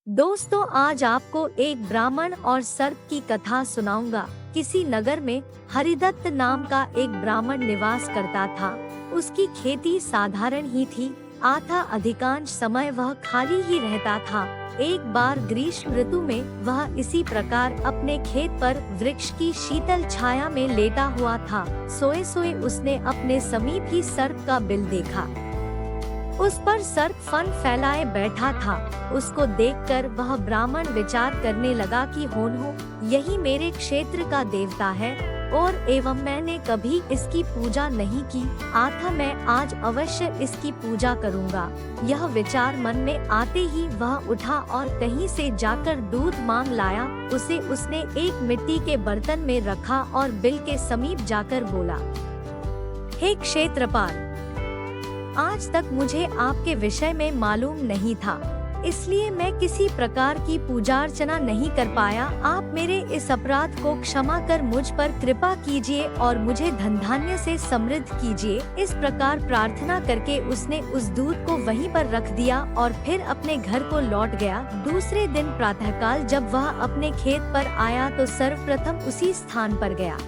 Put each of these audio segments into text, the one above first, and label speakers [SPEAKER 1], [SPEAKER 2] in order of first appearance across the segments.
[SPEAKER 1] दोस्तों, आज आपको एक ब्राह्मण और सर्प की कथा सुनाऊंगा। किसी नगर में हरिदत्त नाम का एक ब्राह्मण निवास करता था। उसकी खेती साधारण ही थी, अतः अधिकांश समय वह खाली ही रहता था। एक बार ग्रीष्म ऋतु में वह इसी प्रकार अपने खेत पर वृक्ष की शीतल छाया में लेटा हुआ था। सोए सोए उसने अपने समीप ही सर्प का बिल देखा। उस पर सर्प फन फैलाए बैठा था। उसको देखकर वह ब्राह्मण विचार करने लगा कि होन्हो, यही मेरे क्षेत्र का देवता है और एवं मैंने कभी इसकी पूजा नहीं की, अतः मैं आज अवश्य इसकी पूजा करूंगा। यह विचार मन में आते ही वह उठा और कहीं से जाकर दूध मांग लाया। उसे उसने एक मिट्टी के बर्तन में रखा और बिल के समीप जाकर बोला, हे क्षेत्रपाल, आज तक मुझे आपके विषय में मालूम नहीं था, इसलिए मैं किसी प्रकार की पूजा अर्चना नहीं कर पाया। आप मेरे इस अपराध को क्षमा कर मुझ पर कृपा कीजिए और मुझे धन धान्य से समृद्ध कीजिए। इस प्रकार प्रार्थना करके उसने उस दूध को वहीं पर रख दिया और फिर अपने घर को लौट गया। दूसरे दिन प्रातःकाल जब वह अपने खेत पर आया तो सर्वप्रथम उसी स्थान पर गया।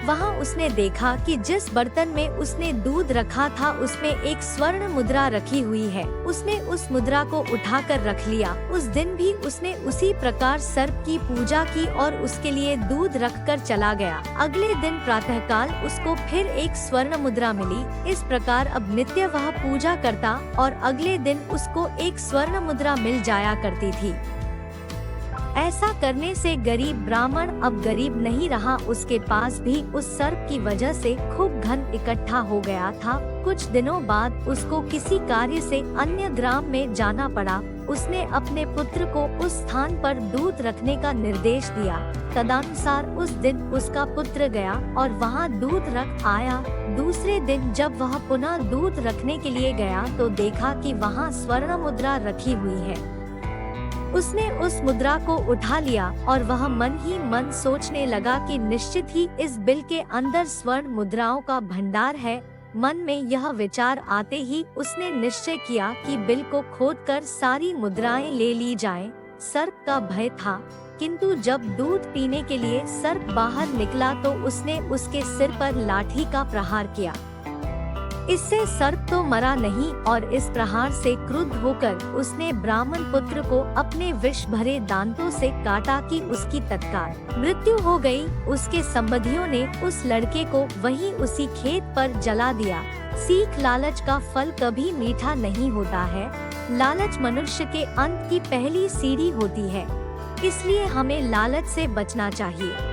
[SPEAKER 1] वहाँ उसने देखा कि जिस बर्तन में उसने दूध रखा था उसमें एक स्वर्ण मुद्रा रखी हुई है। उसने उस मुद्रा को उठाकर रख लिया। उस दिन भी उसने उसी प्रकार सर्प की पूजा की और उसके लिए दूध रखकर चला गया। अगले दिन प्रातःकाल उसको फिर एक स्वर्ण मुद्रा मिली। इस प्रकार अब नित्य वह पूजा करता और अगले दिन उसको एक स्वर्ण मुद्रा मिल जाया करती थी। ऐसा करने से गरीब ब्राह्मण अब गरीब नहीं रहा। उसके पास भी उस सर्प की वजह से खूब धन इकट्ठा हो गया था। कुछ दिनों बाद उसको किसी कार्य से अन्य ग्राम में जाना पड़ा। उसने अपने पुत्र को उस स्थान पर दूध रखने का निर्देश दिया। तदनुसार उस दिन उसका पुत्र गया और वहाँ दूध रख आया। दूसरे दिन जब वह पुनः दूध रखने के लिए गया तो देखा कि वहाँ स्वर्ण मुद्रा रखी हुई है। उसने उस मुद्रा को उठा लिया और वह मन ही मन सोचने लगा कि निश्चित ही इस बिल के अंदर स्वर्ण मुद्राओं का भंडार है। मन में यह विचार आते ही उसने निश्चय किया कि बिल को खोदकर सारी मुद्राएं ले ली जाएं। सर्प का भय था, किंतु जब दूध पीने के लिए सर्प बाहर निकला तो उसने उसके सिर पर लाठी का प्रहार किया। इससे सर्प तो मरा नहीं और इस प्रहार से क्रुद्ध होकर उसने ब्राह्मण पुत्र को अपने विष भरे दांतों से काटा कि उसकी तत्काल मृत्यु हो गई। उसके संबंधियों ने उस लड़के को वहीं उसी खेत पर जला दिया। सीख, लालच का फल कभी मीठा नहीं होता है। लालच मनुष्य के अंत की पहली सीढ़ी होती है, इसलिए हमें लालच से बचना चाहिए।